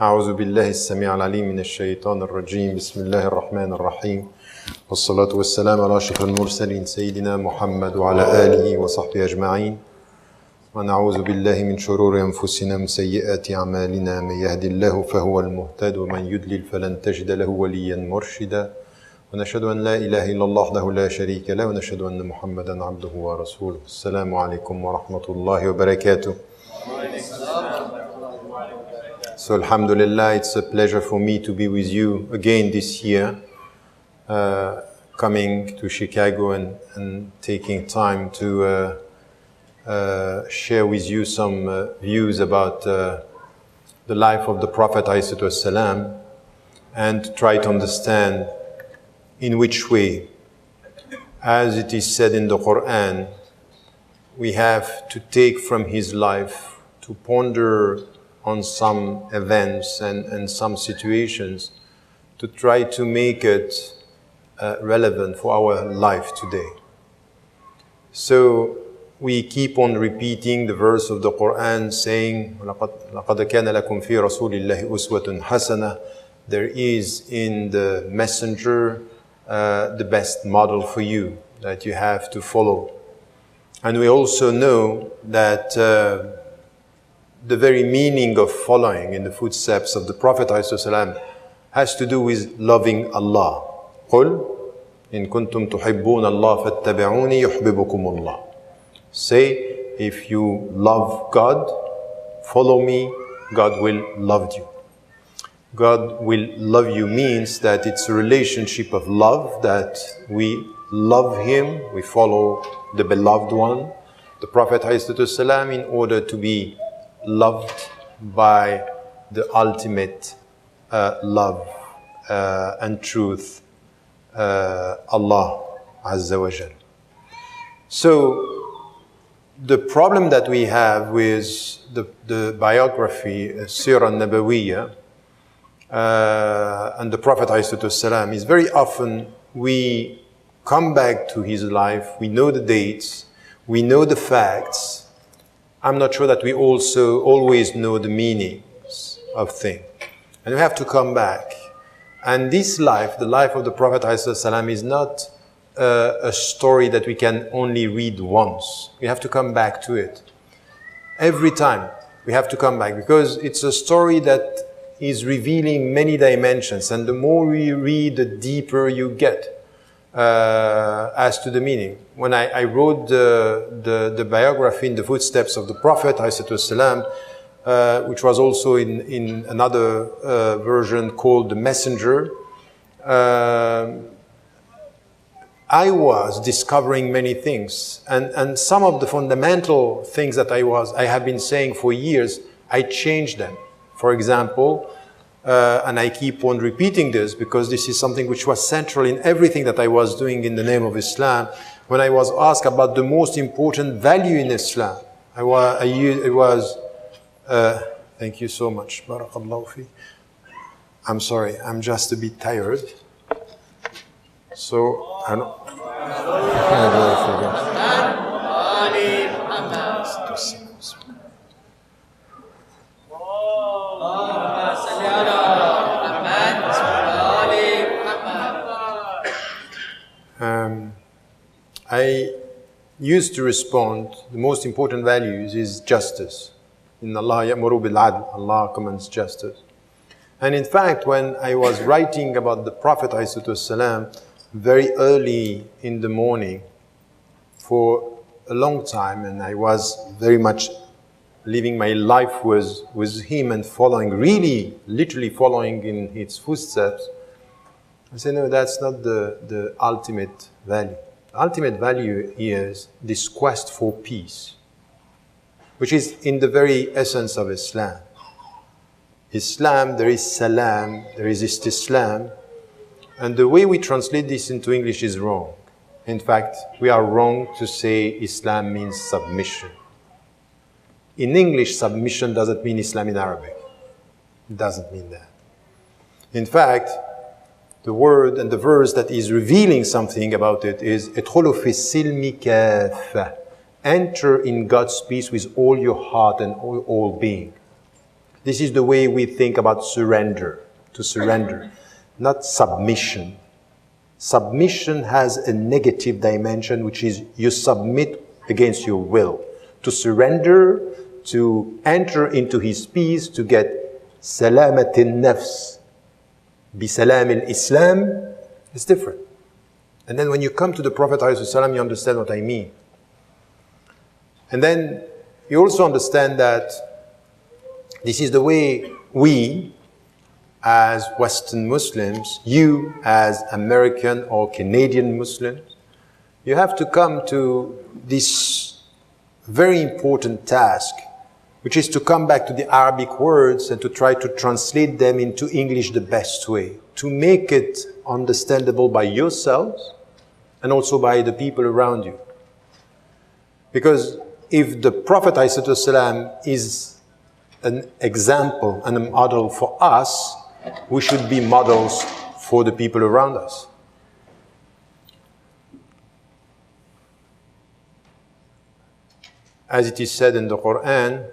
أعوذ بالله السميع العليم من الشيطان الرجيم بسم الله الرحمن الرحيم والصلاة والسلام على أشرف المرسلين سيدنا محمد وعلى آله وصحبه أجمعين ونعوذ بالله من شرور أنفسنا من سيئات أعمالنا من يهد الله فهو المهتد ومن يضلل فلن تجد له وليا مرشدا ونشهد أن لا إله إلا الله وحده لا شريك له ونشهد أن محمدا عبده ورسوله. السلام عليكم ورحمة الله وبركاته. So Alhamdulillah, it's a pleasure for me to be with you again this year, coming to Chicago and taking time to share with you some views about the life of the Prophet ﷺ and try to understand in which way, as it is said in the Quran, we have to take from his life to ponder on some events and some situations to try to make it relevant for our life today. So we keep on repeating the verse of the Quran saying, لَقَدْ كَانَ لَكُمْ فِي رَسُولِ اللَّهِ أُسْوَةٌ حَسَنَةٌ. There is in the messenger the best model for you that you have to follow. And we also know that the very meaning of following in the footsteps of the Prophet ﷺ has to do with loving Allah. قُلْ إِن كُنْتُمْ تُحِبُّونَ اللَّهَ فَاتَّبِعُونِي يُحْبِبُكُمُ اللَّهُ. Say, if you love God, follow me, God will love you. God will love you means that it's a relationship of love, that we love Him, we follow the beloved one, the Prophet ﷺ, in order to be loved by the ultimate love and truth, Allah Azza wa Jal. So the problem that we have with the biography, Sirah Nabawiyya, and the Prophet ﷺ is very often we come back to his life, we know the dates, we know the facts. I'm not sure that we also always know the meanings of things. And we have to come back. And this life, the life of the Prophet ﷺ, is not a story that we can only read once. We have to come back to it. Every time we have to come back because it's a story that is revealing many dimensions, and the more we read, the deeper you get as to the meaning. When I wrote the biography in the footsteps of the Prophet ﷺ, which was also in another version called The Messenger, I was discovering many things, and some of the fundamental things that I have been saying for years, I changed them. For example, and I keep on repeating this because this is something which was central in everything that I was doing in the name of Islam. When I was asked about the most important value in Islam, thank you so much. Barakallahu fi. I'm sorry, I'm just a bit tired. So, I don't. I used to respond, the most important values is justice. Inna Allah ya'muru bil 'adl, Allah commands justice. And in fact, when I was writing about the Prophet ﷺ very early in the morning for a long time, and I was very much living my life with him and following, really, literally following in his footsteps, I said, no, that's not the ultimate value. The ultimate value is this quest for peace, which is in the very essence of Islam. Islam, there is salam, there is istislam, and the way we translate this into English is wrong. In fact, we are wrong to say Islam means submission. In English, submission doesn't mean Islam in Arabic. It doesn't mean that. In fact, the word and the verse that is revealing something about it is ادخلوا في السلم كافة. Enter in God's peace with all your heart and all being. This is the way we think about surrender, to surrender, not submission. Submission has a negative dimension, which is you submit against your will. To surrender, to enter into his peace, to get salamat al-nafs, bisalam al-Islam, is different. And then when you come to the Prophet ﷺ, you understand what I mean. And then you also understand that this is the way we, as Western Muslims, you as American or Canadian Muslims, you have to come to this very important task, which is to come back to the Arabic words and to try to translate them into English the best way, to make it understandable by yourselves and also by the people around you. Because if the Prophet ﷺ is an example and a model for us, we should be models for the people around us. As it is said in the Quran,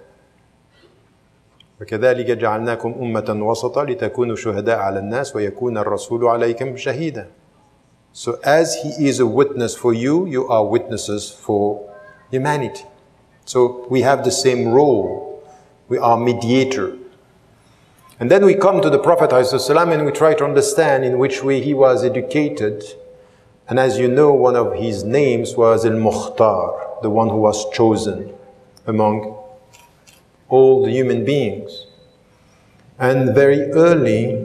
وَكَذَلِكَ جَعَلْنَاكُمْ أُمَّةً وَسَطًا لِتَكُونُوا شُهَدَاءَ عَلَى النَّاسِ وَيَكُونَ الرَّسُولُ عَلَيْكُمْ شَهِيدًا. So as he is a witness for you, you are witnesses for humanity. So we have the same role. We are mediator. And then we come to the Prophet ﷺ and we try to understand in which way he was educated. And as you know, one of his names was Al-Mukhtar, the one who was chosen among all the human beings. And very early,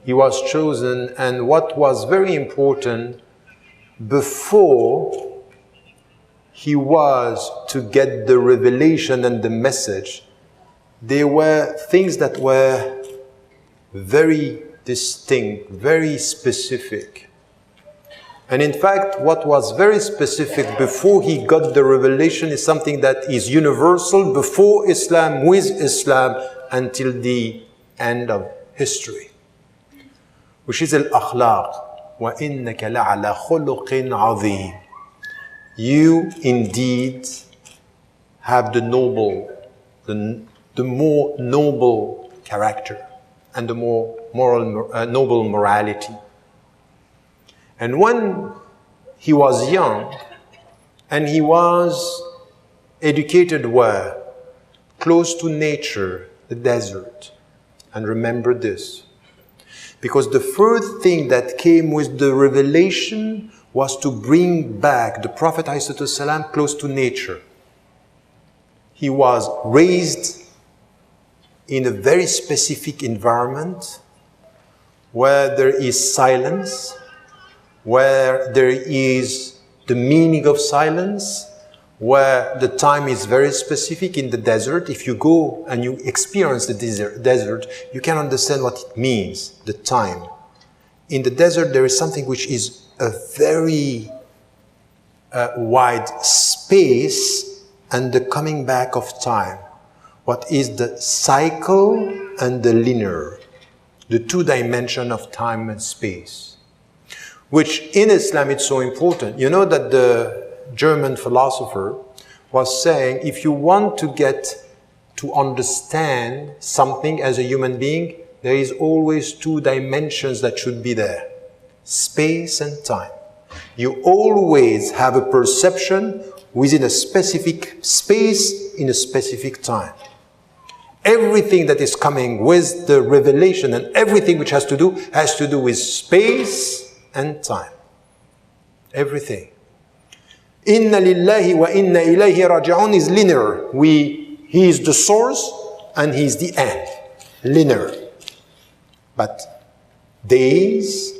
he was chosen, and what was very important, before he was to get the revelation and the message, there were things that were very distinct, very specific. And in fact, what was very specific before he got the revelation is something that is universal before Islam, with Islam, until the end of history, which is al-akhlaq. وَإِنَّكَ لَعَلَى خُلُقٍ عَظِيمٍ. You indeed have the noble, the more noble character and the more noble morality. And when he was young and he was educated where? Close to nature, the desert. And remember this, because the first thing that came with the revelation was to bring back the Prophet ﷺ close to nature. He was raised in a very specific environment where there is silence, where there is the meaning of silence, where the time is very specific. In the desert, if you go and you experience the desert, you can understand what it means, the time. In the desert, there is something which is a very wide space and the coming back of time. What is the cycle and the linear, the two dimensions of time and space, which in Islam it's so important. You know that the German philosopher was saying, if you want to get to understand something as a human being, there is always two dimensions that should be there, space and time. You always have a perception within a specific space in a specific time. Everything that is coming with the revelation and everything which has to do with space and time. Everything. Inna lillahi wa inna ilayhi raji'un is linear. He is the source and he is the end. Linear. But days,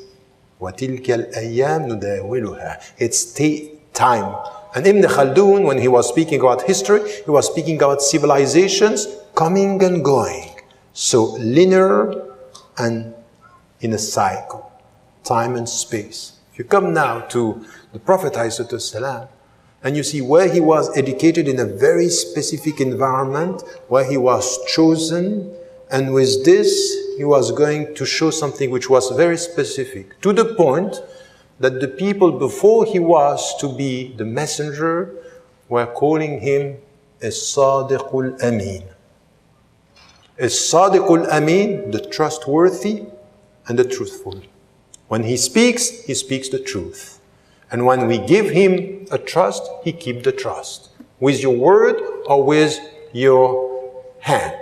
وَتِلْكَ الْأَيَّامُ نُدَاوِلُهَا. It's time. And Ibn Khaldun, when he was speaking about history, he was speaking about civilizations coming and going. So linear and in a cycle, time and space. If you come now to the Prophet ﷺ, and you see where he was educated in a very specific environment, where he was chosen, and with this, he was going to show something which was very specific, to the point that the people before he was to be the messenger were calling him as-Sadiqul Amin. is Sadiqul Amin, the trustworthy and the truthful. When he speaks the truth. And when we give him a trust, he keeps the trust. With your word or with your hand.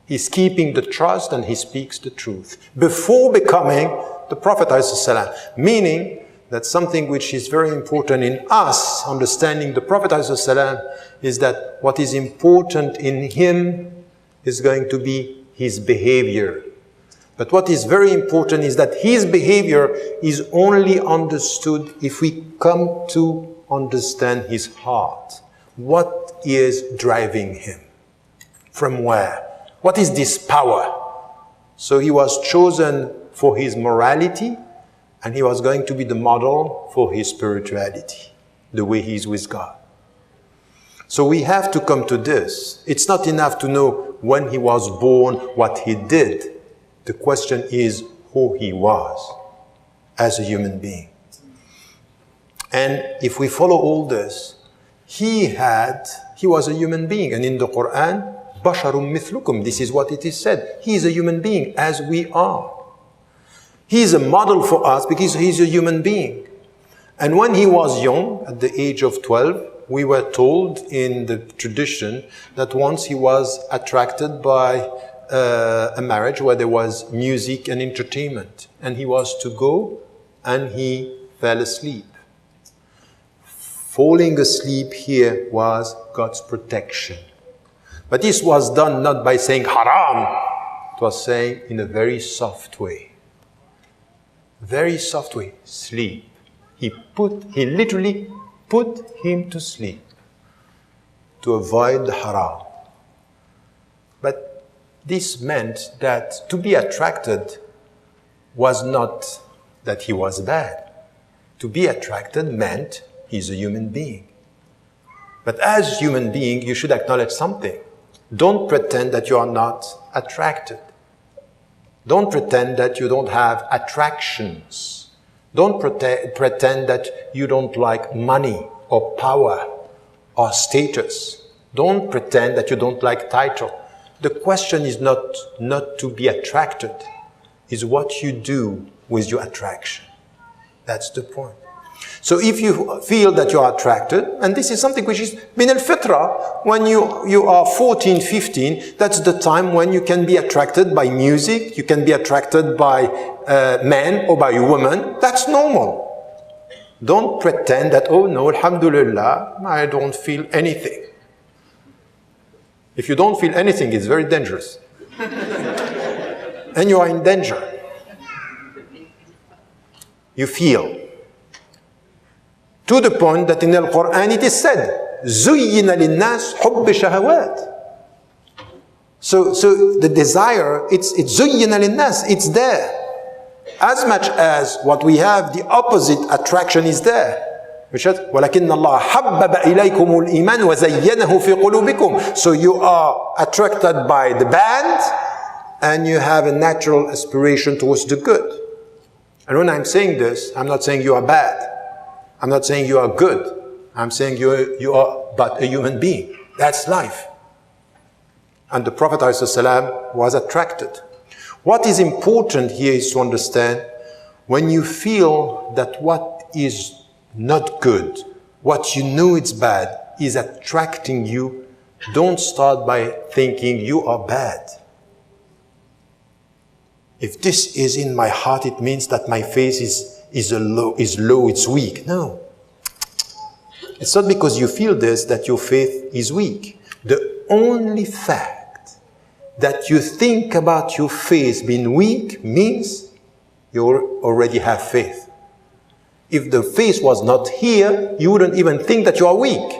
He's keeping the trust and he speaks the truth. Before becoming the Prophet ﷺ. Meaning that something which is very important in us, understanding the Prophet ﷺ, is that what is important in him is going to be his behavior. But what is very important is that his behavior is only understood if we come to understand his heart. What is driving him? From where? What is this power? So he was chosen for his morality, and he was going to be the model for his spirituality, the way he is with God. So we have to come to this. It's not enough to know when he was born, what he did. The question is who he was as a human being. And if we follow all this, he was a human being. And in the Quran, Basharun mithlukum, this is what it is said. He is a human being as we are. He is a model for us because he's a human being. And when he was young, at the age of 12, we were told in the tradition that once he was attracted by a marriage where there was music and entertainment. And he was to go and he fell asleep. Falling asleep here was God's protection. But this was done not by saying haram. It was saying in a very soft way. Very soft way. Sleep. He literally put him to sleep to avoid the haram. But this meant that to be attracted was not that he was bad. To be attracted meant he's a human being. But as human being, you should acknowledge something. Don't pretend that you are not attracted. Don't pretend that you don't have attractions. Don't pretend that you don't like money or power or status. Don't pretend that you don't like title. The question is not to be attracted. It's what you do with your attraction. That's the point. So if you feel that you are attracted, and this is something which is min al-fitra, when you are 14, 15, that's the time when you can be attracted by music, you can be attracted by men or by a woman. That's normal. Don't pretend that, oh no, alhamdulillah, I don't feel anything. If you don't feel anything, it's very dangerous. And you are in danger. You feel. To the point that in the Quran it is said, زُيِّنَ لِلنَّاسِ حُبِّ شَهَوَاتِ. So the desire, it's زُيِّنَ لِلنَّاسِ, it's there. As much as what we have, the opposite attraction is there. Which is, وَلَكِنَّ اللَّهَ حَبَّبَ إِلَيْكُمُ الْإِيمَانِ وَزَيَّنَهُ فِي قُلُوبِكُمْ. So you are attracted by the bad, and you have a natural aspiration towards the good. And when I'm saying this, I'm not saying you are bad. I'm not saying you are good. I'm saying you are but a human being. That's life. And the Prophet ﷺ was attracted. What is important here is to understand when you feel that what is not good, what you know it's bad, is attracting you, don't start by thinking you are bad. If this is in my heart, it means that my faith is low, it's weak. No. It's not because you feel this that your faith is weak. The only fact that you think about your faith being weak means you already have faith. If the faith was not here, you wouldn't even think that you are weak.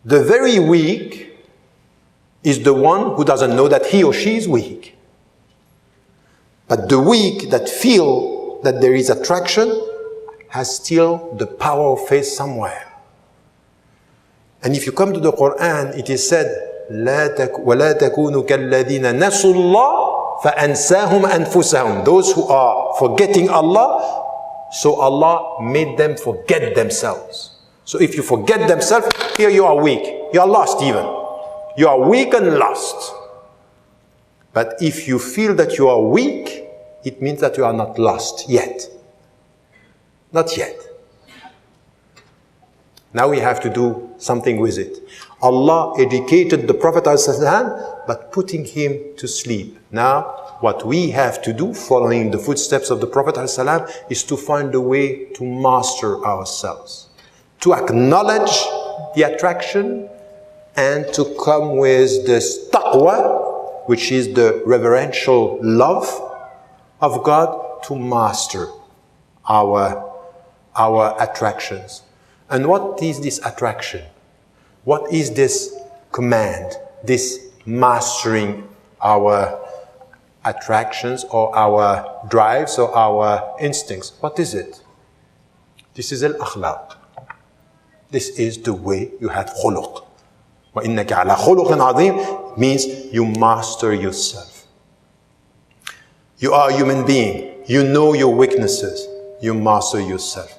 The very weak is the one who doesn't know that he or she is weak. But the weak that feel that there is attraction has still the power of faith somewhere. And if you come to the Quran, it is said, وَلَا تَكُونُوا كَالَّذِينَ نَسُوا اللَّهَ فَأَنْسَاهُمْ أَنفُسَهُم. Those who are forgetting Allah, so Allah made them forget themselves. So if you forget themselves, here you are weak. You are lost even. You are weak and lost. But if you feel that you are weak, it means that you are not lost yet. Not yet. Now we have to do something with it. Allah educated the Prophet ﷺ, but putting him to sleep. Now, what we have to do, following the footsteps of the Prophet ﷺ, is to find a way to master ourselves, to acknowledge the attraction, and to come with this taqwa, which is the reverential love of God, to master our attractions. And what is this attraction? What is this command, this mastering our attractions or our drives or our instincts? What is it? This is al-akhlaq. This is the way you have khuluq. وَإِنَّكَ عَلَى خُلُقٍ عَظِيمٍ means you master yourself. You are a human being. You know your weaknesses. You master yourself.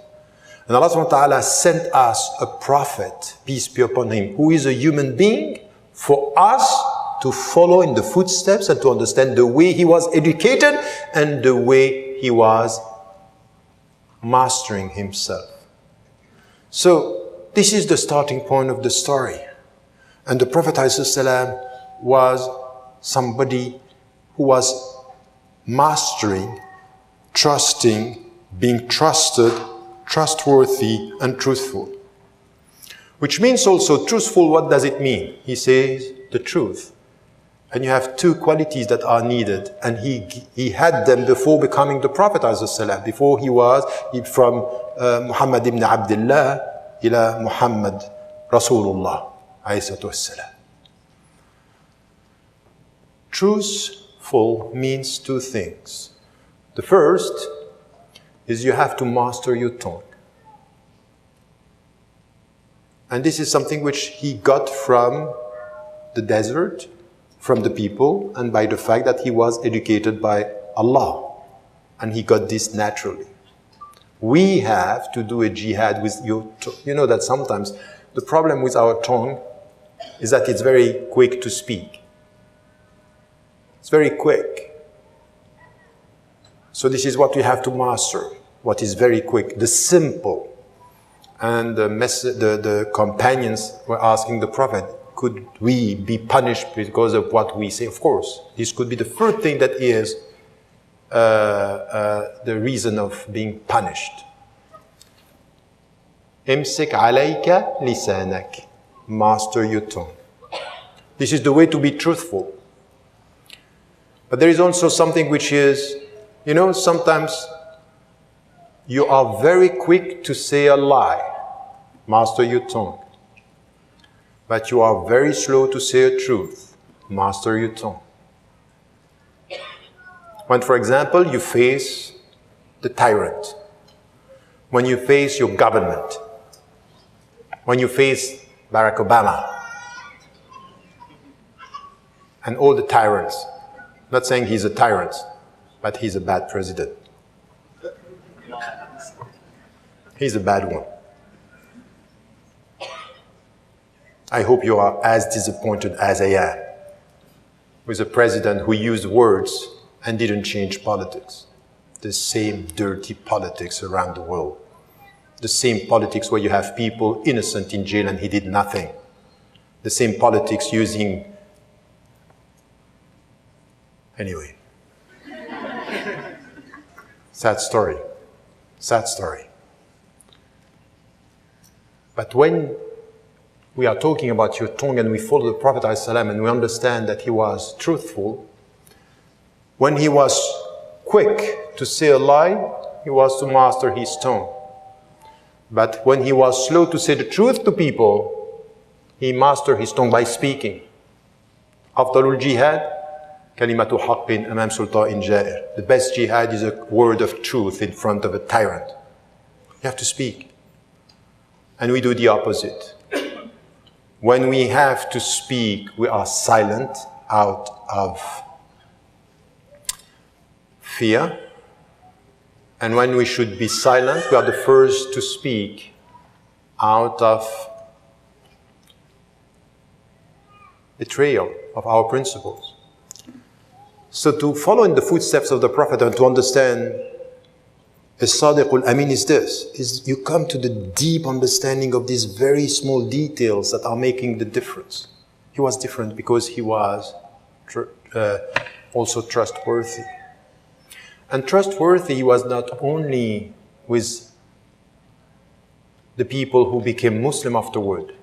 And Allah subhanahu wa ta'ala sent us a prophet, peace be upon him, who is a human being, for us to follow in the footsteps and to understand the way he was educated and the way he was mastering himself. So this is the starting point of the story. And the Prophet ﷺ was somebody who was mastering, trusting, being trusted, trustworthy and truthful. Which means also truthful, what does it mean? He says the truth. And you have two qualities that are needed. And he had them before becoming the Prophet ﷺ, before he was from Muhammad ibn Abdullah ila Muhammad Rasulullah ﷺ. Truthful means two things. The first is you have to master your tongue. And this is something which he got from the desert, from the people, and by the fact that he was educated by Allah. And he got this naturally. We have to do a jihad with your tongue. You know that sometimes the problem with our tongue is that it's very quick to speak. It's very quick. So this is what we have to master. What is very quick, the simple. And the companions were asking the Prophet, could we be punished because of what we say? Of course, this could be the first thing that is the reason of being punished. Imsik alayka lisanak. Master your tongue. This is the way to be truthful. But there is also something which is, you know, sometimes you are very quick to say a lie. Master your tongue. But you are very slow to say a truth. Master your tongue. When, for example, you face the tyrant, when you face your government, when you face Barack Obama, and all the tyrants, not saying he's a tyrant, but he's a bad president. He's a bad one. I hope you are as disappointed as I am with a president who used words and didn't change politics. The same dirty politics around the world. The same politics where you have people innocent in jail and he did nothing. The same politics using... Anyway. Sad story. Sad story. But when we are talking about your tongue and we follow the Prophet ﷺ and we understand that he was truthful, when he was quick to say a lie, he was to master his tongue. But when he was slow to say the truth to people, he mastered his tongue by speaking. أفضل الجهاد كلمة حق أمام سلطان جائر. The best jihad is a word of truth in front of a tyrant. You have to speak. And we do the opposite. When we have to speak, we are silent out of fear. And when we should be silent, we are the first to speak out of betrayal of our principles. So to follow in the footsteps of the Prophet and to understand As-Sadiq al-Amin is this, is you come to the deep understanding of these very small details that are making the difference. He was different because he was also trustworthy. And trustworthy he was not only with the people who became Muslim afterward.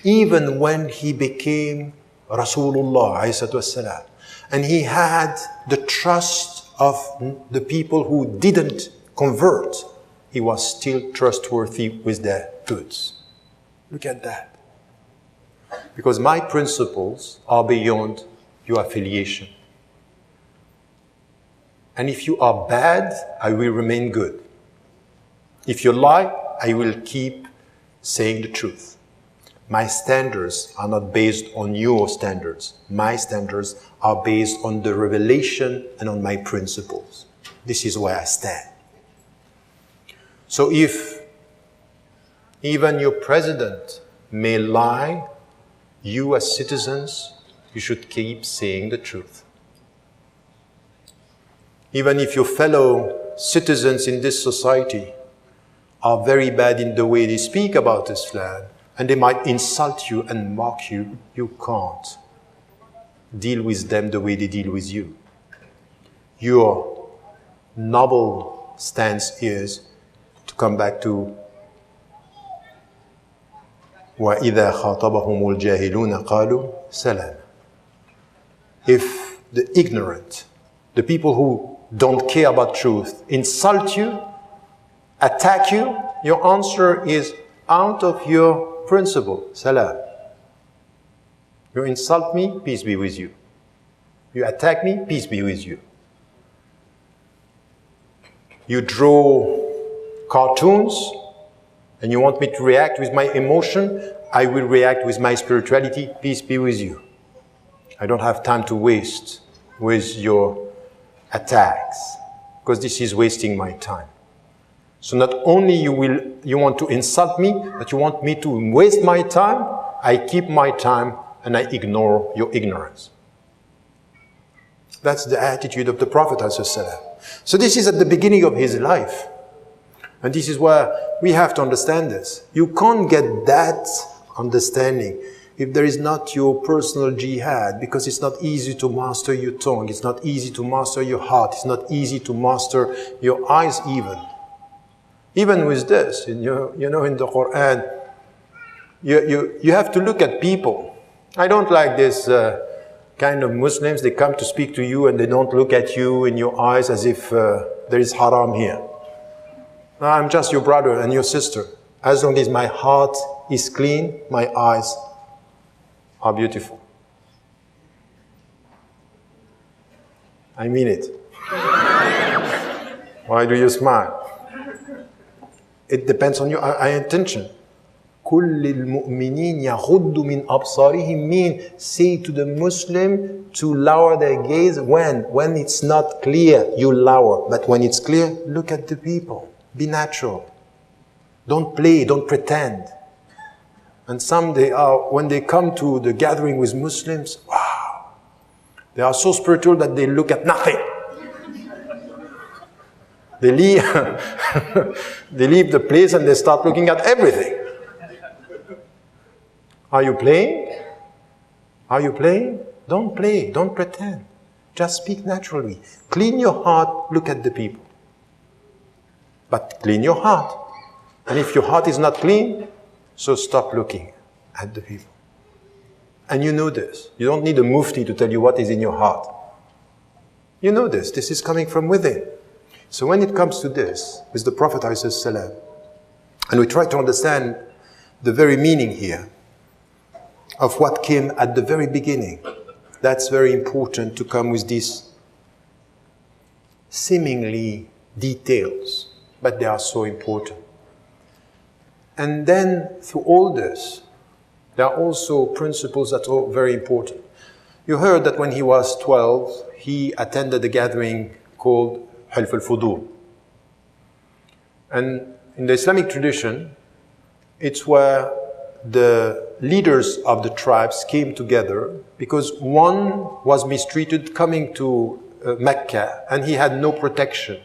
Even when he became Rasulullah ﷺ, and he had the trust of the people who didn't convert, he was still trustworthy with their goods. Look at that. Because my principles are beyond your affiliation. And if you are bad, I will remain good. If you lie, I will keep saying the truth. My standards are not based on your standards. My standards are based on the revelation and on my principles. This is where I stand. So if even your president may lie, you as citizens, you should keep saying the truth. Even if your fellow citizens in this society are very bad in the way they speak about Islam, and they might insult you and mock you, you can't deal with them the way they deal with you. Your noble stance is to come back to وَإِذَا خَاطَبَهُمُ الْجَاهِلُونَ قَالُوا سَلَامًا. If the ignorant, the people who don't care about truth, insult you, attack you, your answer is out of your principle, salam. You insult me, peace be with you. You attack me, peace be with you. You draw cartoons and you want me to react with my emotion, I will react with my spirituality, peace be with you. I don't have time to waste with your attacks, because this is wasting my time. So not only you want to insult me, but you want me to waste my time, I keep my time and I ignore your ignorance. That's the attitude of the Prophet ﷺ. So this is at the beginning of his life. And this is where we have to understand this. You can't get that understanding if there is not your personal jihad, because it's not easy to master your tongue, it's not easy to master your heart, it's not easy to master your eyes even. Even with this, in the Quran, you have to look at people. I don't like this kind of Muslims, they come to speak to you and they don't look at you in your eyes as if there is haram here. No, I'm just your brother and your sister. As long as my heart is clean, my eyes are beautiful. I mean it. Why do you smile? It depends on your intention. كل المؤمنين يغض من أبصارهم mean say to the Muslim to lower their gaze when it's not clear, you lower. But when it's clear, look at the people. Be natural. Don't play, don't pretend. And some when they come to the gathering with Muslims, wow, they are so spiritual that they look at nothing. They leave, they leave the place and they start looking at everything. Are you playing? Are you playing? Don't play, don't pretend. Just speak naturally. Clean your heart, look at the people. But clean your heart. And if your heart is not clean, so stop looking at the people. And you know this. You don't need a mufti to tell you what is in your heart. You know this. This is coming from within. So when it comes to this, with the Prophet ﷺ, and we try to understand the very meaning here of what came at the very beginning, that's very important to come with these seemingly details, but they are so important. And then through all this, there are also principles that are very important. You heard that when he was 12, he attended a gathering called Hilf al-Fudul. And in the Islamic tradition, it's where the leaders of the tribes came together because one was mistreated coming to Mecca and he had no protection.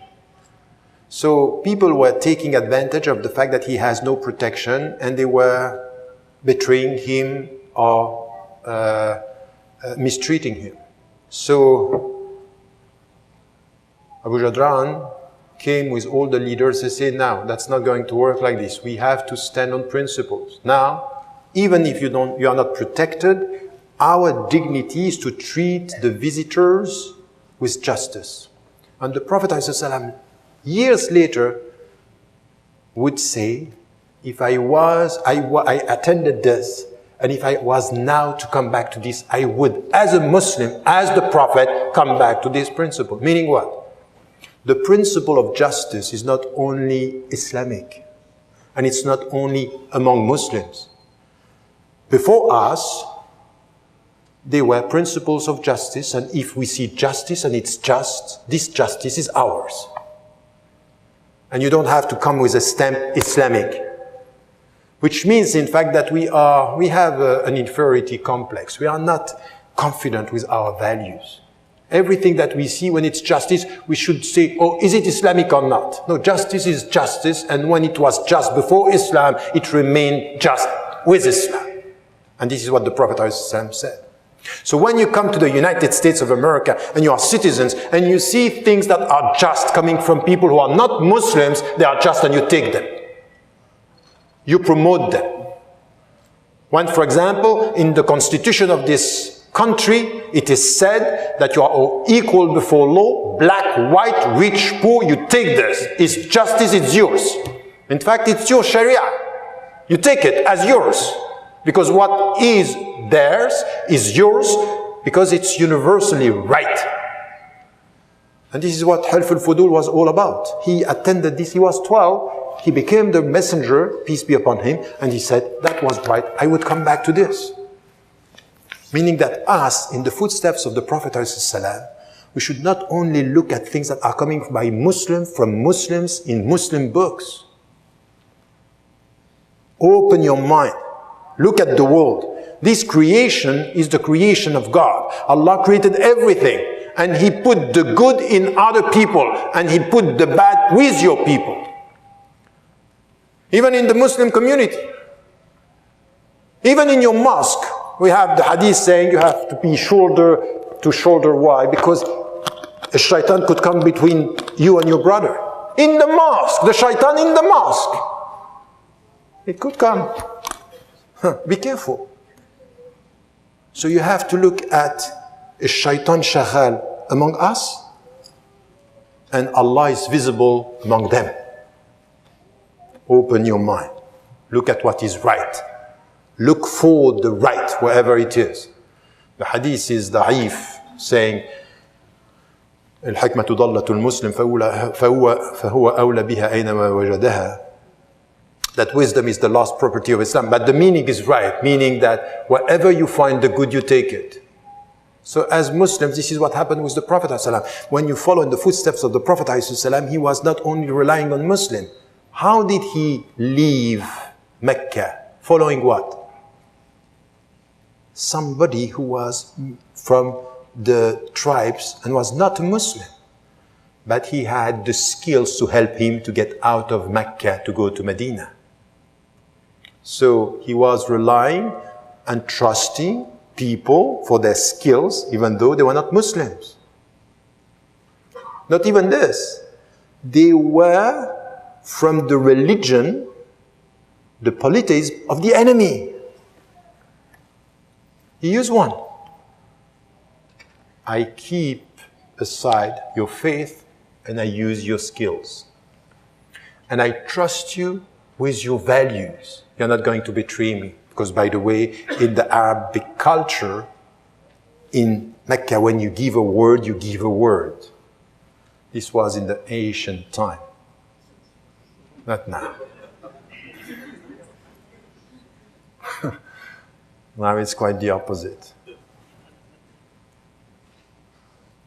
So people were taking advantage of the fact that he has no protection and they were betraying him or mistreating him. So Abu Jadran came with all the leaders and said, now, that's not going to work like this. We have to stand on principles. Now, even if you are not protected, our dignity is to treat the visitors with justice. And the Prophet ﷺ, years later, would say, if I attended this, and if I was now to come back to this, I would, as a Muslim, as the Prophet, come back to this principle. Meaning what? The principle of justice is not only Islamic, and it's not only among Muslims. Before us, there were principles of justice, and if we see justice and it's just, this justice is ours. And you don't have to come with a stamp Islamic. Which means, in fact, that we have an inferiority complex. We are not confident with our values. Everything that we see when it's justice, we should say, oh, is it Islamic or not? No, justice is justice, and when it was just before Islam, it remained just with Islam. And this is what the Prophet ﷺ said. So when you come to the United States of America and you are citizens and you see things that are just coming from people who are not Muslims, they are just, and you take them. You promote them. When, for example, in the constitution of this country, it is said that you are all equal before law, black, white, rich, poor, you take this. It's justice, it's yours. In fact, it's your Sharia. You take it as yours. Because what is theirs is yours because it's universally right. And this is what Half al-Fudul was all about. He attended this, he was 12, he became the messenger, peace be upon him, and he said, that was right, I would come back to this. Meaning that us, in the footsteps of the Prophet ﷺ, we should not only look at things that are coming by Muslims, from Muslims, in Muslim books. Open your mind. Look at the world. This creation is the creation of God. Allah created everything, and He put the good in other people, and He put the bad with your people. Even in the Muslim community. Even in your mosque. We have the hadith saying you have to be shoulder to shoulder. Why? Because a shaitan could come between you and your brother. In the mosque, the shaitan in the mosque. It could come. Be careful. So you have to look at a shaitan shaghal among us, and Allah is visible among them. Open your mind. Look at what is right. Look for the right, wherever it is. The hadith is da'if, saying, الحكمة ضلة المسلم فهو أولى بها أينما وجدها. That wisdom is the lost property of Islam. But the meaning is right, meaning that wherever you find the good, you take it. So as Muslims, this is what happened with the Prophet ﷺ. When you follow in the footsteps of the Prophet ﷺ, he was not only relying on Muslims. How did he leave Mecca? Following what? Somebody who was from the tribes and was not a Muslim. But he had the skills to help him to get out of Mecca to go to Medina. So he was relying and trusting people for their skills, even though they were not Muslims. Not even this. They were from the religion, the polytheism of the enemy. He used one. I keep aside your faith and I use your skills. And I trust you with your values. You're not going to betray me. Because by the way, in the Arabic culture, in Mecca, when you give a word, you give a word. This was in the ancient time. Not now. Now it's quite the opposite.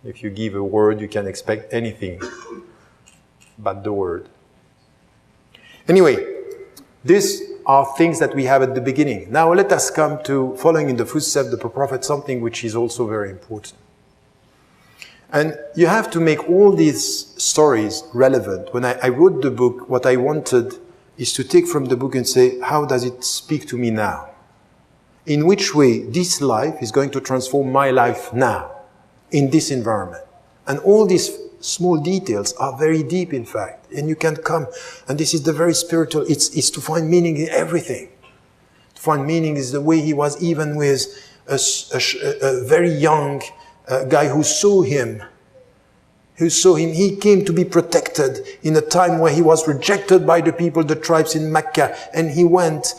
If you give a word, you can expect anything but the word. Anyway, these are things that we have at the beginning. Now let us come to following in the footsteps of the Prophet, something which is also very important. And you have to make all these stories relevant. When I wrote the book, what I wanted is to take from the book and say, how does it speak to me now? In which way this life is going to transform my life now, in this environment? And all these small details are very deep, in fact. And you can come, and this is the very spiritual, it's to find meaning in everything. To find meaning is the way he was even with a very young guy who saw him. He came to be protected in a time where he was rejected by the people, the tribes in Mecca, and he went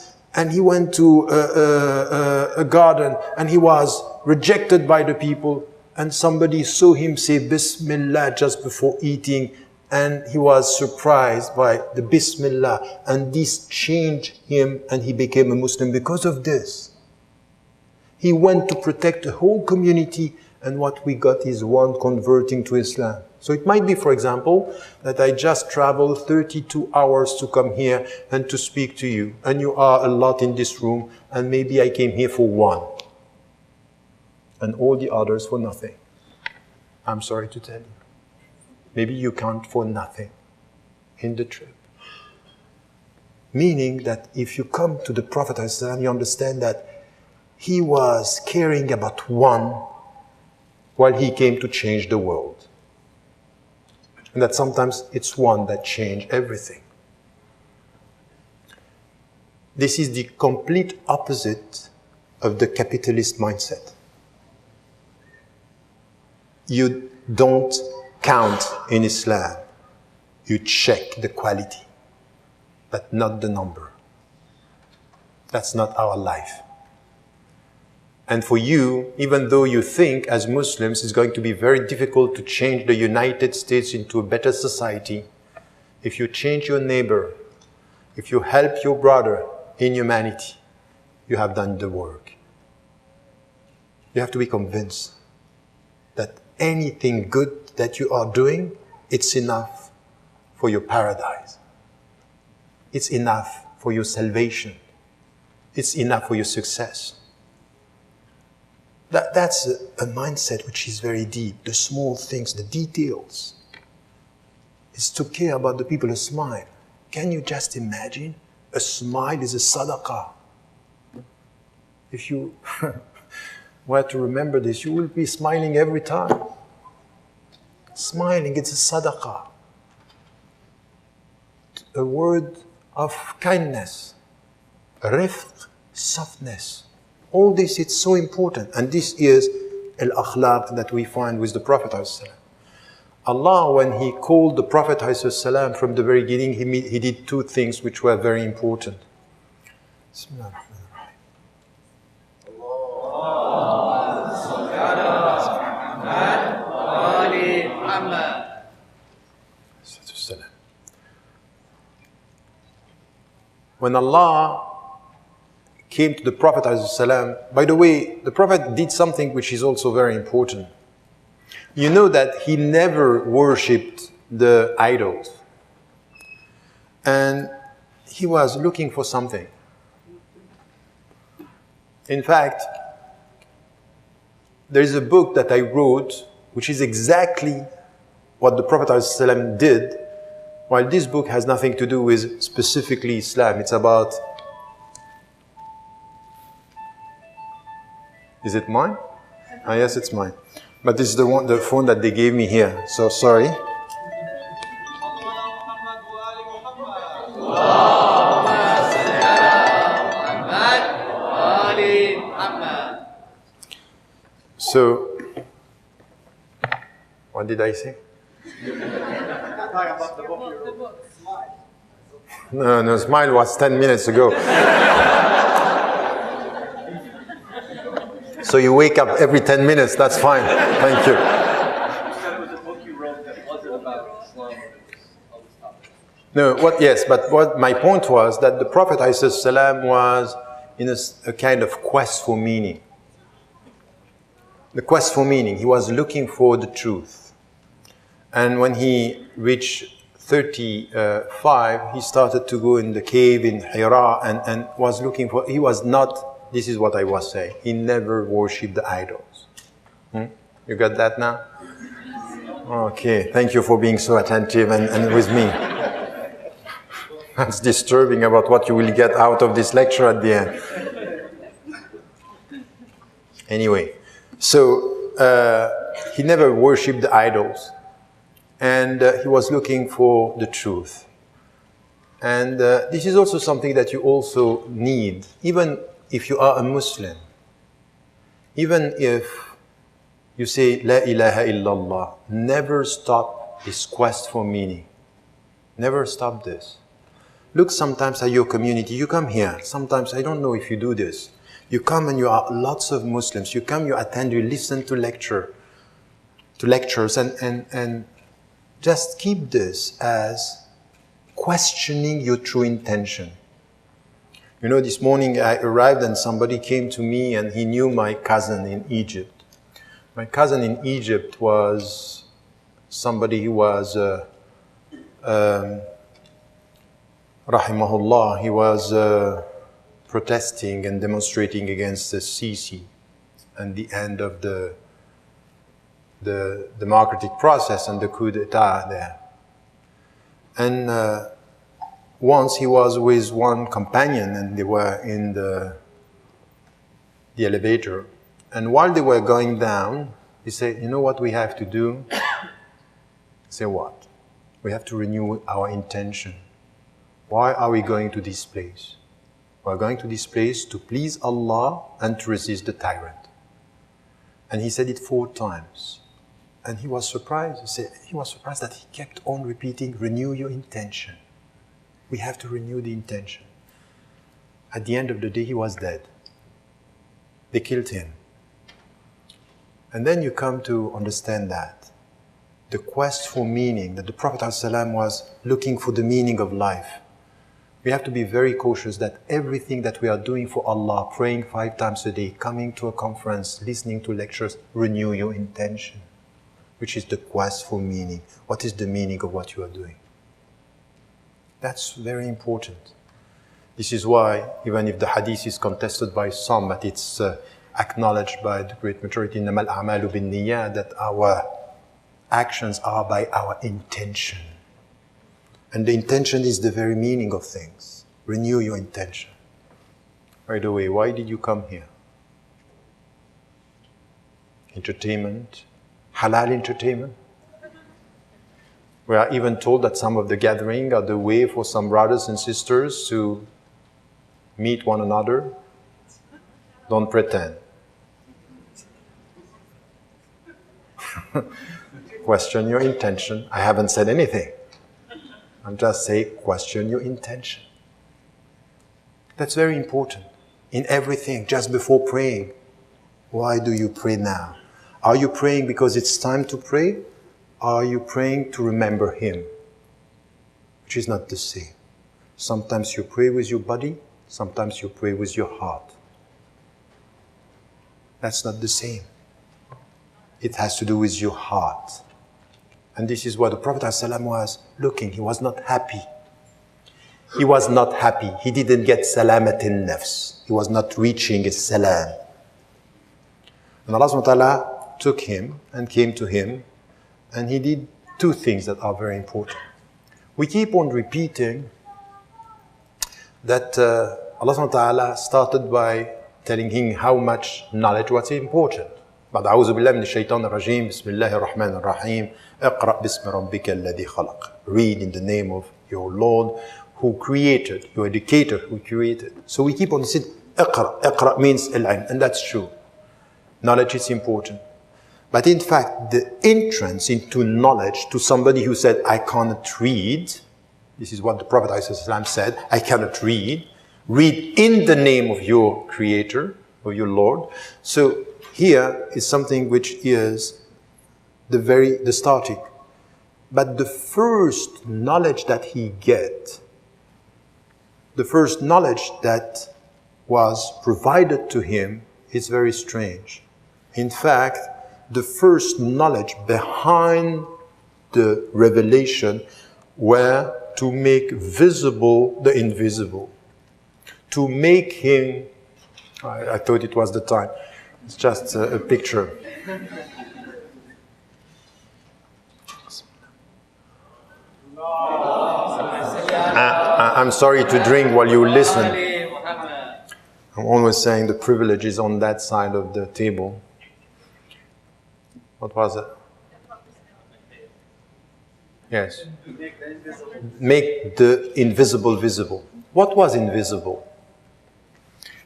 to a garden, and he was rejected by the people, and somebody saw him say Bismillah just before eating, and he was surprised by the Bismillah, and this changed him, and he became a Muslim because of this. He went to protect the whole community, and what we got is one converting to Islam. So it might be, for example, that I just traveled 32 hours to come here and to speak to you, and you are a lot in this room, and maybe I came here for one, and all the others for nothing. I'm sorry to tell you. Maybe you count for nothing in the trip. Meaning that if you come to the Prophet ﷺ, you understand that he was caring about one while he came to change the world. And that sometimes it's one that changed everything. This is the complete opposite of the capitalist mindset. You don't count in Islam. You check the quality, but not the number. That's not our life. And for you, even though you think as Muslims it's going to be very difficult to change the United States into a better society, if you change your neighbor, if you help your brother in humanity, you have done the work. You have to be convinced that anything good that you are doing, it's enough for your paradise. It's enough for your salvation. It's enough for your success. That's a mindset which is very deep. The small things, the details. It's to care about the people. A smile. Can you just imagine? A smile is a sadaqah. If you were to remember this, you will be smiling every time. Smiling, it's a sadaqah. A word of kindness. Rifq, softness. All this, it's so important. And this is al-akhlaq that we find with the Prophet ﷺ. Allah, when he called the Prophet ﷺ from the very beginning, he did two things which were very important. When Allah came to the Prophet ﷺ, by the way, the Prophet did something which is also very important. You know that he never worshipped the idols. And he was looking for something. In fact, there is a book that I wrote which is exactly what the Prophet ﷺ did, while this book has nothing to do with specifically Islam. It's about... Is it mine? Ah, yes, it's mine. But this is the phone that they gave me here. So sorry. So, what did I say? No, Smile was 10 minutes ago. So you wake up every 10 minutes, that's fine. Thank you. It was a book you wrote that wasn't about Islam, it was all this topic. No, yes, but what my point was that the Prophet ﷺ was in a kind of quest for meaning. The quest for meaning, he was looking for the truth. And when he reached 35, he started to go in the cave in Hira and was looking for, he was not, this is what I was saying, he never worshipped the idols. You got that now? Okay, thank you for being so attentive and with me. That's disturbing about what you will get out of this lecture at the end. Anyway, so he never worshipped the idols. And he was looking for the truth. And this is also something that you also need, even if you are a Muslim. Even if you say, La ilaha illallah, never stop this quest for meaning. Never stop this. Look sometimes at your community. You come here. Sometimes, I don't know if you do this. You come and you are lots of Muslims. You come, you attend, you listen to lectures, and just keep this as questioning your true intention. You know, this morning I arrived and somebody came to me and he knew my cousin in Egypt. My cousin in Egypt was somebody who was, rahimahullah, he was protesting and demonstrating against the Sisi and the end of the democratic process and the coup d'etat there. And once he was with one companion and they were in the elevator. And while they were going down, he said, you know what we have to do? Say what? We have to renew our intention. Why are we going to this place? We are going to this place to please Allah and to resist the tyrant. And he said it 4 times. And he was surprised. He was surprised that he kept on repeating, renew your intention. We have to renew the intention. At the end of the day, he was dead. They killed him. And then you come to understand that the quest for meaning, that the Prophet ﷺ was looking for the meaning of life. We have to be very cautious that everything that we are doing for Allah, praying 5 times a day, coming to a conference, listening to lectures, renew your intention, which is the quest for meaning. What is the meaning of what you are doing? That's very important. This is why, even if the hadith is contested by some, but it's acknowledged by the great majority, إِنَّمَا الْأَعْمَالُ بِالنِّيَّةِ, that our actions are by our intention. And the intention is the very meaning of things. Renew your intention. By the way, why did you come here? Entertainment? Halal entertainment? We are even told that some of the gatherings are the way for some brothers and sisters to meet one another. Don't pretend. Question your intention. I haven't said anything. I'm just saying, question your intention. That's very important. In everything, just before praying. Why do you pray now? Are you praying because it's time to pray? Or are you praying to remember Him? Which is not the same. Sometimes you pray with your body, sometimes you pray with your heart. That's not the same. It has to do with your heart. And this is what the Prophet ﷺ was looking. He was not happy. He was not happy. He didn't get salamat al-nafs. He was not reaching his salam. And Allah subhanahu wa ta'ala took him and came to him, and he did 2 things that are very important. We keep on repeating that Allah subhanahu wa ta'ala started by telling him how much knowledge was important. بعد أعوذ بالله من الشيطان الرجيم بسم الله الرحمن الرحيم اقرأ باسم ربك الذي خلق. Read in the name of your Lord who created, your educator who created. So we keep on saying اقرأ. اقرأ means العلم, and that's true. Knowledge is important. But in fact, the entrance into knowledge to somebody who said, I cannot read, this is what the Prophet ﷺ said, I cannot read. Read in the name of your Creator, or your Lord. So here is something which is the starting. But the first knowledge that he get, the first knowledge that was provided to him is very strange. In fact, the first knowledge behind the revelation were to make visible the invisible, to make him, I thought it was the time, it's just a picture. I'm sorry to drink while you listen. I'm always saying the privilege is on that side of the table. What was it? Yes. Make the invisible visible. What was invisible?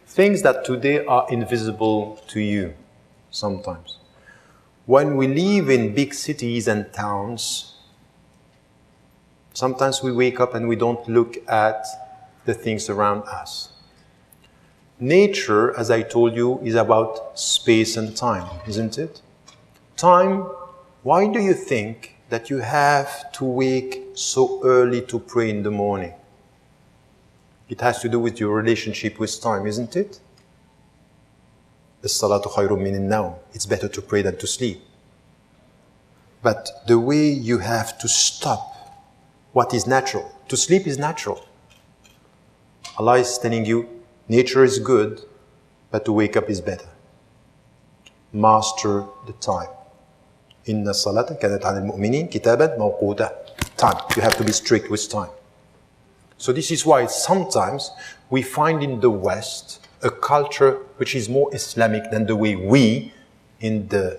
Things that today are invisible to you sometimes. When we live in big cities and towns, sometimes we wake up and we don't look at the things around us. Nature, as I told you, is about space and time, isn't it? Time, why do you think that you have to wake so early to pray in the morning? It has to do with your relationship with time, isn't it? As-salatu khayrun min an-nawm. It's better to pray than to sleep. But the way you have to stop what is natural. To sleep is natural. Allah is telling you, nature is good, but to wake up is better. Master the time. Inna salata kanat 'ala al-mu'minin kitaban mawquta. Time. You have to be strict with time. So this is why sometimes we find in the West a culture which is more Islamic than the way we, in the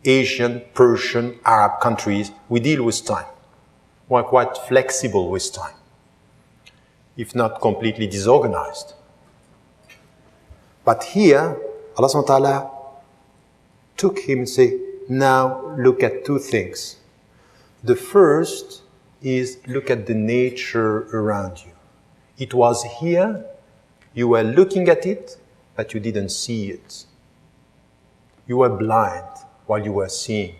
Asian, Persian, Arab countries, we deal with time. We're quite flexible with time, if not completely disorganized. But here, Allah subhanahu wa ta'ala took him and said, now look at two things. The first is look at the nature around you. It was here, you were looking at it, but you didn't see it. You were blind while you were seeing.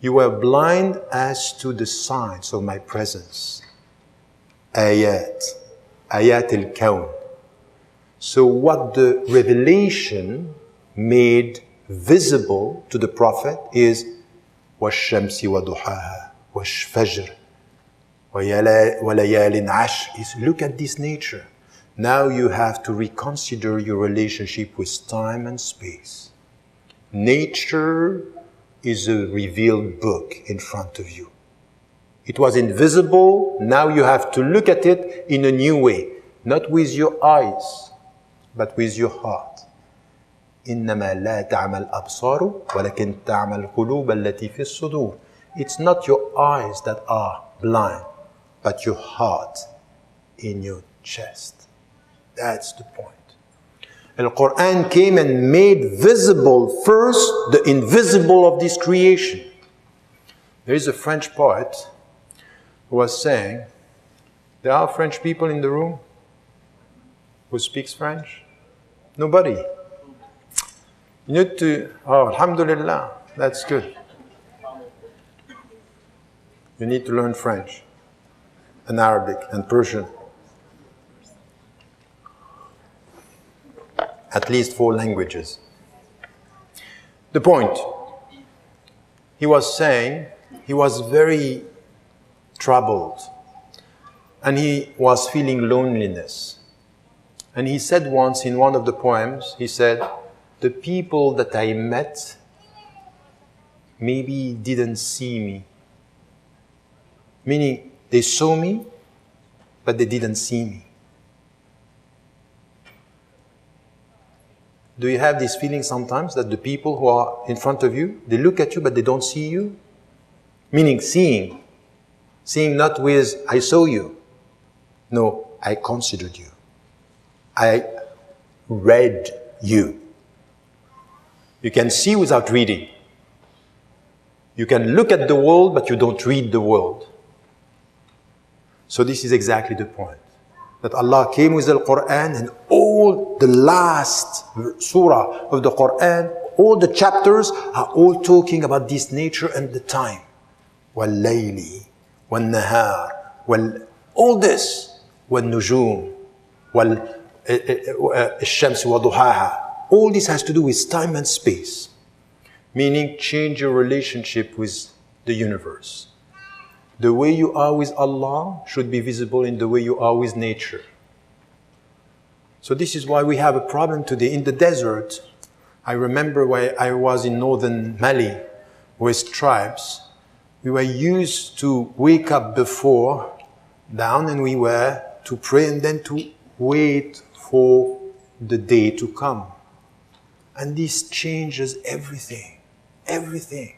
You were blind as to the signs of my presence. Ayat al-kawn. So what the revelation made visible to the Prophet is وَالشَّمْسِ وَضُحَاهَا وَالْفَجْرِ وَلَيَالٍ عَشْرٍ, is look at this nature. Now you have to reconsider your relationship with time and space. Nature is a revealed book in front of you. It was invisible, now you have to look at it in a new way. Not with your eyes, but with your heart. إِنَّمَا لَا تَعْمَى الْأَبْصَارُ وَلَكِنْ تَعْمَى الْقُلُوبَ الَّتِي فِي الصُّدُورِ. It's not your eyes that are blind, but your heart in your chest. That's the point. The Quran came and made visible first the invisible of this creation. There is a French poet who was saying, there are French people in the room who speaks French? Nobody. You need to, oh, alhamdulillah, that's good. You need to learn French and Arabic and Persian. At least 4 languages. The point, he was saying, he was very troubled and he was feeling loneliness. And he said once in one of the poems, he said, the people that I met maybe didn't see me. Meaning, they saw me, but they didn't see me. Do you have this feeling sometimes that the people who are in front of you, they look at you, but they don't see you? Meaning seeing. Seeing not with, I saw you. No, I considered you. I read you. You can see without reading. You can look at the world, but you don't read the world. So this is exactly the point. That Allah came with the Quran, and all the last surah of the Quran, all the chapters are all talking about this nature and the time. وَاللَّيْلِ وَالنَّهَارِ all this. وَالنُّجُومِ وَالشَّمْسِ وَضُحَاهَا. All this has to do with time and space. Meaning change your relationship with the universe. The way you are with Allah should be visible in the way you are with nature. So this is why we have a problem today in the desert. I remember when I was in northern Mali with tribes, we were used to wake up before down and we were to pray and then to wait for the day to come. And this changes everything, everything.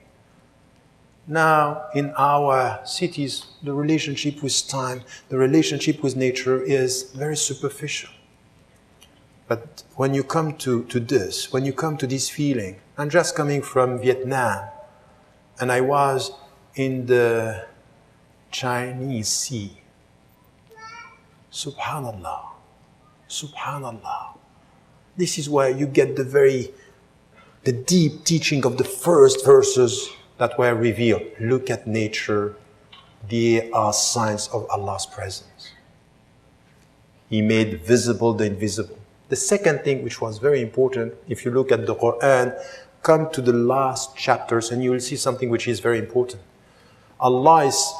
Now, in our cities, the relationship with time, the relationship with nature is very superficial. But when you come to this, when you come to this feeling, I'm just coming from Vietnam, and I was in the Chinese Sea. Subhanallah, Subhanallah. This is where you get the deep teaching of the first verses that were revealed. Look at nature. They are signs of Allah's presence. He made visible the invisible. The second thing, which was very important, if you look at the Quran, come to the last chapters and you will see something which is very important. Allah is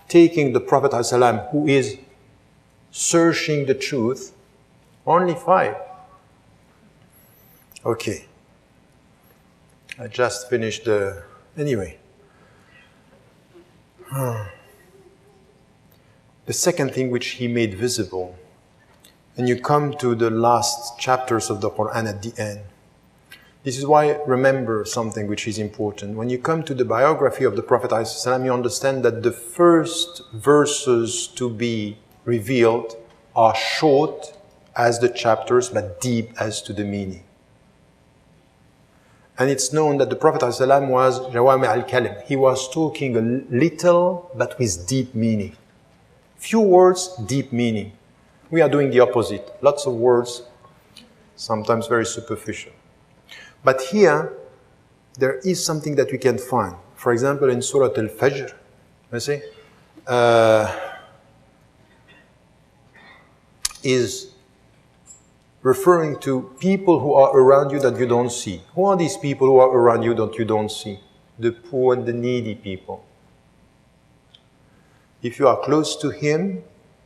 taking the Prophet ﷺ, who is searching the truth, only 5. Okay. I just finished anyway. The second thing which he made visible, and you come to the last chapters of the Quran at the end. This is why, remember something which is important. When you come to the biography of the Prophet ﷺ, you understand that the first verses to be revealed are short as the chapters, but deep as to the meaning. And it's known that the Prophet ﷺ was Jawami al-Kalim. He was talking a little, but with deep meaning. Few words, deep meaning. We are doing the opposite. Lots of words, sometimes very superficial. But here, there is something that we can find. For example, in Surah Al-Fajr, you see, is referring to people who are around you that you don't see. Who are these people who are around you that you don't see? The poor and the needy people. If you are close to Him,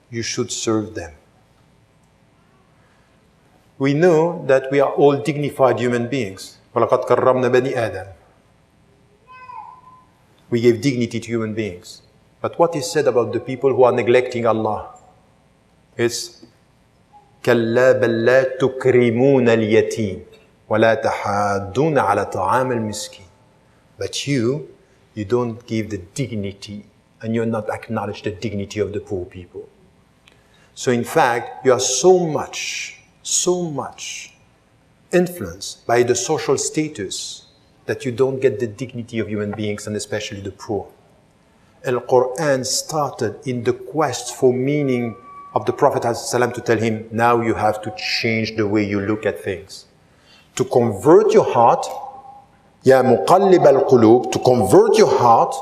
you should serve them. We know that we are all dignified human beings. وَلَقَدْ كَرَّمْنَا بَنِي آدَمَ. We gave dignity to human beings. But what is said about the people who are neglecting Allah? It's كَلَّا بَلْ لَا تُكْرِمُونَ الْيَتِيمِ وَلَا تَحَادُّونَ عَلَى طَعَامِ الْمِسْكِينِ. But you don't give the dignity and you're not acknowledge the dignity of the poor people. So in fact, you are so much influenced by the social status that you don't get the dignity of human beings and especially the poor. Al-Quran started in the quest for meaning of the Prophet ﷺ to tell him, now you have to change the way you look at things. To convert your heart, Ya muqallib al-qulub, to convert your heart,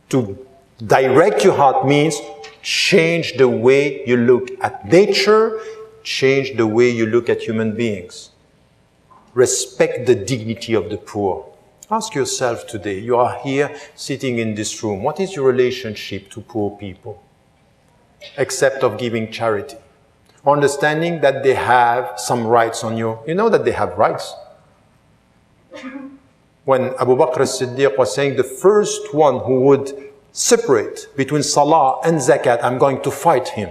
to direct your heart means change the way you look at nature, change the way you look at human beings. Respect the dignity of the poor. Ask yourself today, you are here sitting in this room, what is your relationship to poor people? Except of giving charity. Understanding that they have some rights on you. You know that they have rights. When Abu Bakr as-Siddiq was saying the first one who would separate between Salah and Zakat, I'm going to fight him.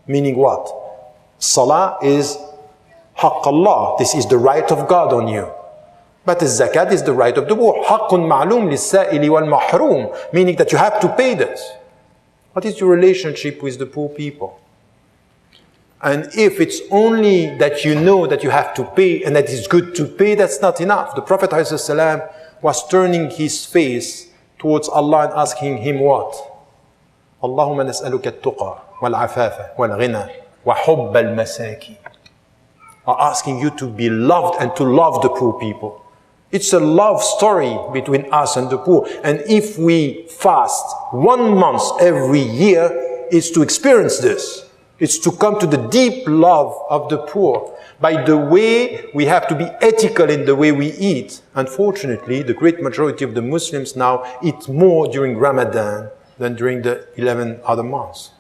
Meaning what? Salah is Haqq Allah. This is the right of God on you. But the Zakat is the right of the poor. Haqqun ma'lum lis-sa'ili wal-mahrum. Meaning that you have to pay this. What is your relationship with the poor people? And if it's only that you know that you have to pay and that it's good to pay, that's not enough. The Prophet ﷺ was turning his face towards Allah and asking him what? Allahumma nas'aluka at-tuqa wal-afafa wal-ghina wa hubb al-masaki. Are asking you to be loved and to love the poor people. It's a love story between us and the poor. And if we fast 1 month every year, it's to experience this. It's to come to the deep love of the poor. By the way, we have to be ethical in the way we eat. Unfortunately, the great majority of the Muslims now eat more during Ramadan than during the 11 other months.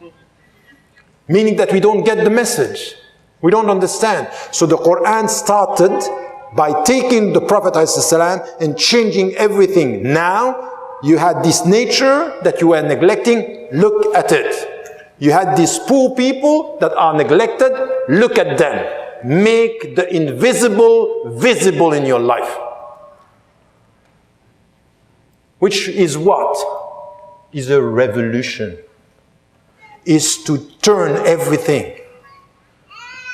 Meaning that we don't get the message. We don't understand. So the Quran started by taking the Prophet ﷺ and changing everything. Now, you had this nature that you were neglecting, look at it. You had these poor people that are neglected, look at them. Make the invisible visible in your life. Which is what? Is a revolution. Is to turn everything.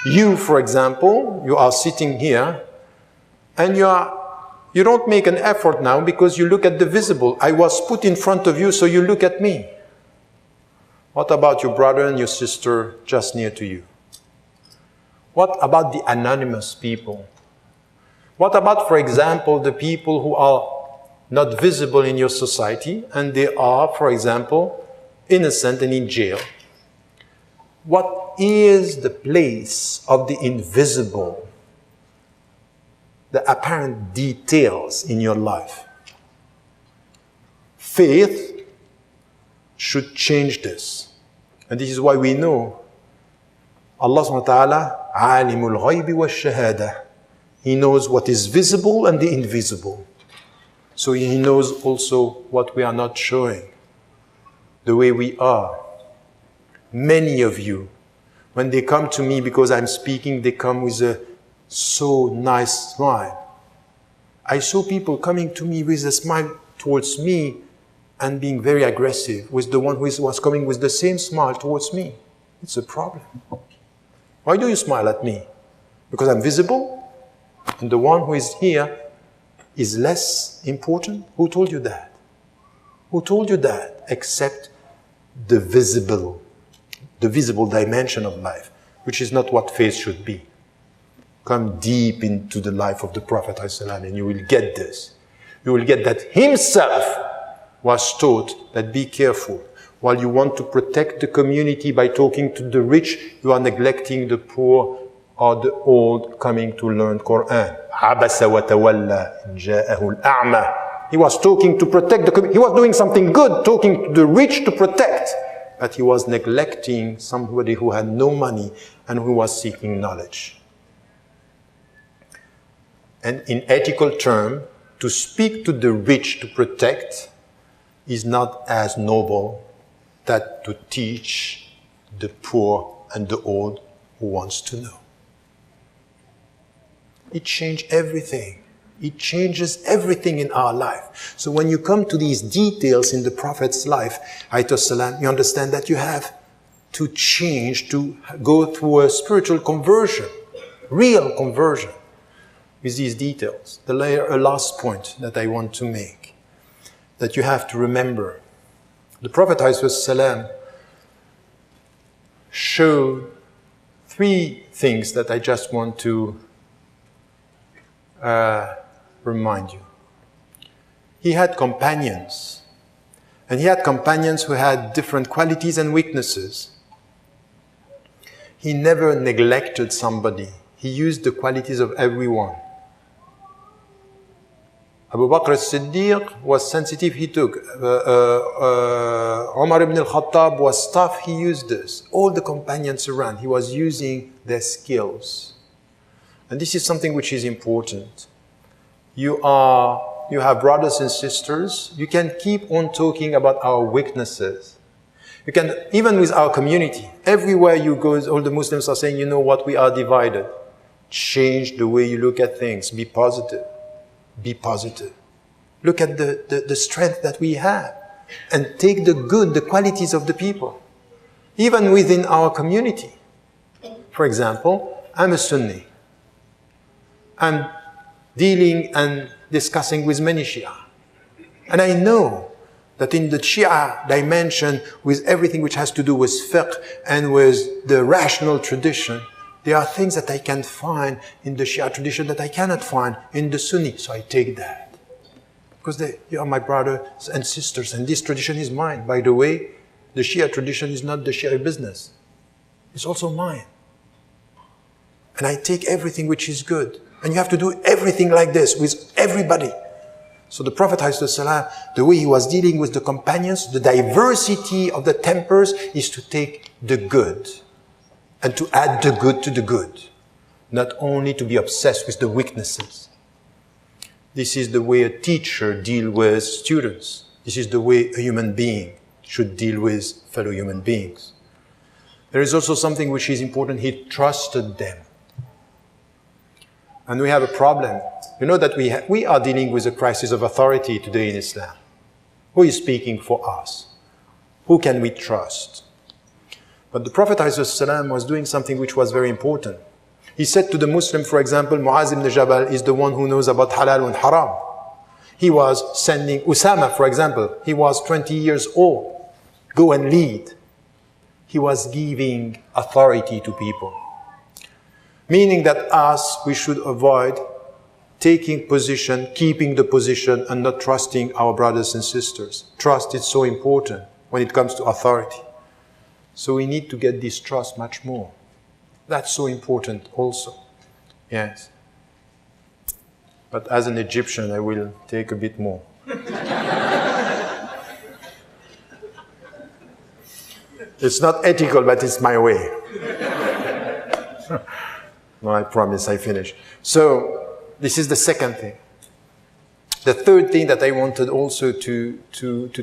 You, for example, you are sitting here and you don't make an effort now because you look at the visible. I was put in front of you, so you look at me. What about your brother and your sister just near to you? What about the anonymous people? What about, for example, the people who are not visible in your society and they are, for example, innocent and in jail? What is the place of the invisible, the apparent details in your life? Faith should change this. And this is why we know Allah subhanahu wa ta'ala, Alimul Ghaybi wa Shahada. He knows what is visible and the invisible. So He knows also what we are not showing, the way we are. Many of you, when they come to me because I'm speaking, they come with a so nice smile. I saw people coming to me with a smile towards me and being very aggressive with the one who was coming with the same smile towards me. It's a problem. Why do you smile at me? Because I'm visible? And the one who is here is less important? Who told you that? Who told you that? Except the visible dimension of life, which is not what faith should be. Come deep into the life of the Prophet ﷺ and you will get this. You will get that himself was taught that be careful. While you want to protect the community by talking to the rich, you are neglecting the poor or the old coming to learn Quran. عَبَسَ وَتَوَلَّى جَاءَهُ الْأَعْمَى. He was talking to protect the community. He was doing something good, talking to the rich to protect. But he was neglecting somebody who had no money and who was seeking knowledge. And in ethical terms, to speak to the rich to protect is not as noble that to teach the poor and the old who wants to know. It changed everything. It changes everything in our life. So when you come to these details in the Prophet's life, you understand that you have to change, to go through a spiritual conversion, real conversion with these details. The last point that I want to make, that you have to remember. The Prophet ﷺ showed three things that I just want to remind you. He had companions, and he had companions who had different qualities and weaknesses. He never neglected somebody. He used the qualities of everyone. Abu Bakr as-Siddiq was sensitive, he took. Umar ibn al-Khattab was tough, he used this. All the companions around, he was using their skills. And this is something which is important. You have brothers and sisters, you can keep on talking about our weaknesses. You can, even with our community, everywhere you go, all the Muslims are saying, you know what, we are divided. Change the way you look at things, be positive. Be positive. Look at the strength that we have and take the good, the qualities of the people, even within our community. For example, I'm a Sunni. I'm dealing and discussing with many Shia. And I know that in the Shia dimension, with everything which has to do with fiqh and with the rational tradition, there are things that I can find in the Shia tradition that I cannot find in the Sunni. So I take that. Because they are my brothers and sisters, and this tradition is mine. By the way, the Shia tradition is not the Shia business. It's also mine. And I take everything which is good. And you have to do everything like this with everybody. So the Prophet ﷺ, the way he was dealing with the companions, the diversity of the tempers is to take the good and to add the good to the good, not only to be obsessed with the weaknesses. This is the way a teacher deals with students. This is the way a human being should deal with fellow human beings. There is also something which is important. He trusted them. And we have a problem. You know that we are dealing with a crisis of authority today in Islam. Who is speaking for us? Who can we trust? But the Prophet ﷺ was doing something which was very important. He said to the Muslim, for example, Muaz ibn Jabal is the one who knows about halal and haram. He was sending Usama, for example. He was 20 years old. Go and lead. He was giving authority to people. Meaning that us, we should avoid taking position, keeping the position, and not trusting our brothers and sisters. Trust is so important when it comes to authority. So we need to get this trust much more. That's so important also. Yes. But as an Egyptian, I will take a bit more. It's not ethical, but it's my way. No, I promise I finish. So, this is the second thing. The third thing that I wanted also to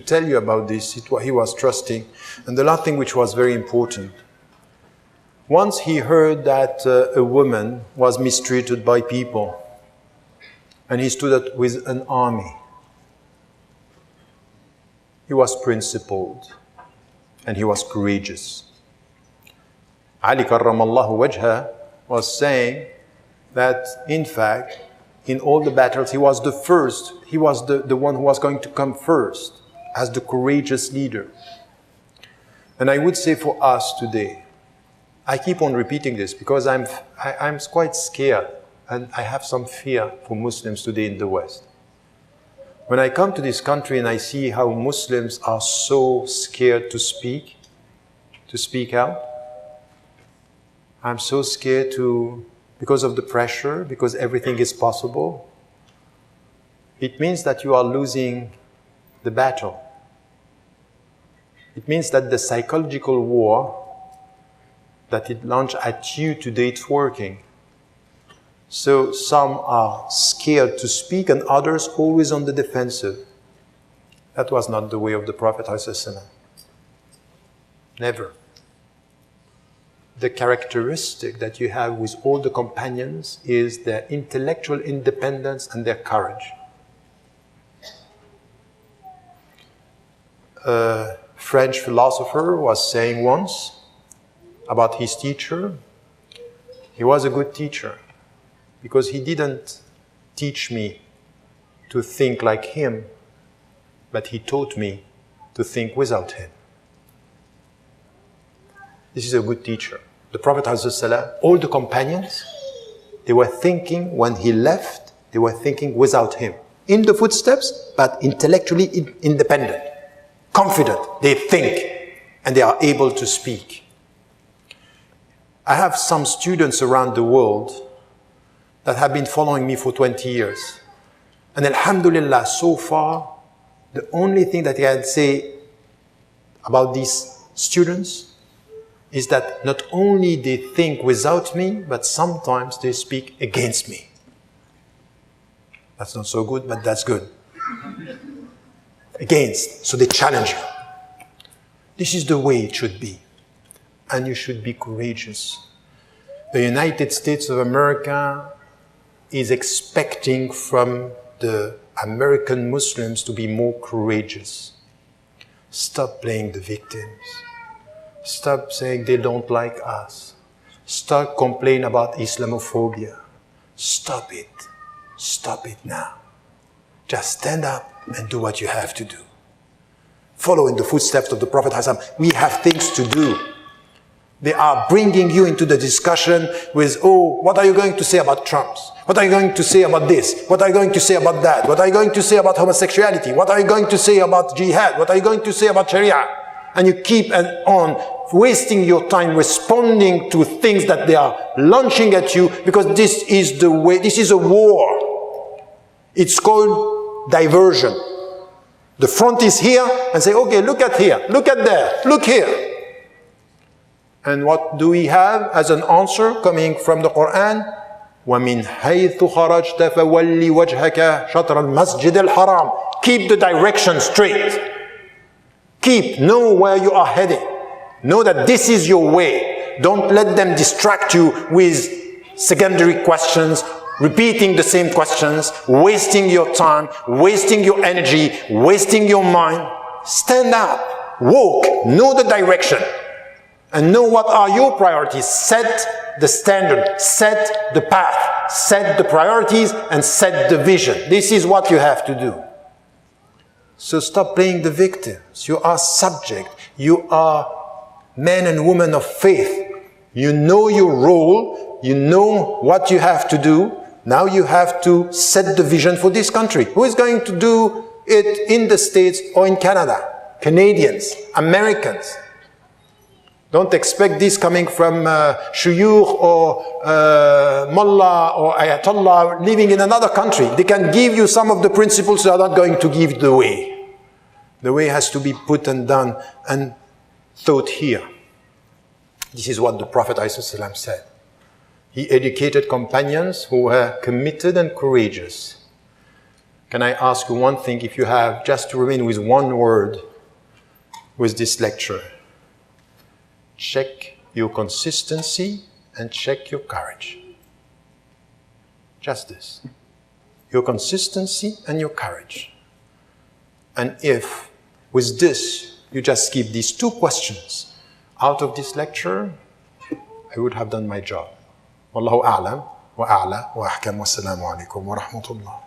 tell you about this, he was trusting. And the last thing which was very important. Once he heard that a woman was mistreated by people, and he stood up with an army. He was principled, and he was courageous. Ali karramallahu wajha was saying that, in fact, in all the battles, he was the first. He was the one who was going to come first as the courageous leader. And I would say for us today, I keep on repeating this because I'm quite scared and I have some fear for Muslims today in the West. When I come to this country and I see how Muslims are so scared to speak out, I'm so scared because of the pressure, because everything is possible. It means that you are losing the battle. It means that the psychological war that it launched at you today, it's working. So some are scared to speak and others always on the defensive. That was not the way of the Prophet ﷺ. Never. The characteristic that you have with all the companions is their intellectual independence and their courage. A French philosopher was saying once about his teacher, he was a good teacher because he didn't teach me to think like him, but he taught me to think without him. This is a good teacher. The Prophet ﷺ, all the companions, they were thinking when he left, they were thinking without him. In the footsteps, but intellectually independent, confident. They think and they are able to speak. I have some students around the world that have been following me for 20 years. And alhamdulillah, so far, the only thing that I can say about these students is that not only they think without me, but sometimes they speak against me. That's not so good, but that's good. Against, so they challenge you. This is the way it should be. And you should be courageous. The United States of America is expecting from the American Muslims to be more courageous. Stop playing the victims. Stop saying they don't like us. Stop complaining about Islamophobia. Stop it. Stop it now. Just stand up and do what you have to do. Follow in the footsteps of the Prophet ﷺ. We have things to do. They are bringing you into the discussion with, oh, what are you going to say about Trumps? What are you going to say about this? What are you going to say about that? What are you going to say about homosexuality? What are you going to say about jihad? What are you going to say about Sharia? And you keep on wasting your time responding to things that they are launching at you, because this is the way, this is a war. It's called diversion. The front is here, and say, okay, look at here, look at there, look here. And what do we have as an answer coming from the Quran? وَمِنْ حَيْثُ خَرَجْتَ فَوَلِّ وَجْهَكَ شَطْرَ الْمَسْجِدِ الْحَرَامِ. Keep the direction straight. Know where you are heading. Know that this is your way. Don't let them distract you with secondary questions, repeating the same questions, wasting your time, wasting your energy, wasting your mind. Stand up, walk, know the direction, and know what are your priorities. Set the standard, set the path, set the priorities, and set the vision. This is what you have to do. So stop playing the victims. You are subject. You are men and women of faith. You know your role. You know what you have to do. Now you have to set the vision for this country. Who is going to do it in the States or in Canada? Canadians, Americans. Don't expect this coming from shuyukh or mullah or ayatollah living in another country. They can give you some of the principles, they are not going to give the way. The way has to be put and done and thought here. This is what the Prophet ﷺ said. He educated companions who were committed and courageous. Can I ask you one thing, if you have just to remain with one word with this lecture? Check your consistency and check your courage. Just this. Your consistency and your courage. And if with this you just keep these two questions out of this lecture, I would have done my job. Wallahu a'lam wa a'la wa ahkam wa assalamu alaikum wa rahmatullah.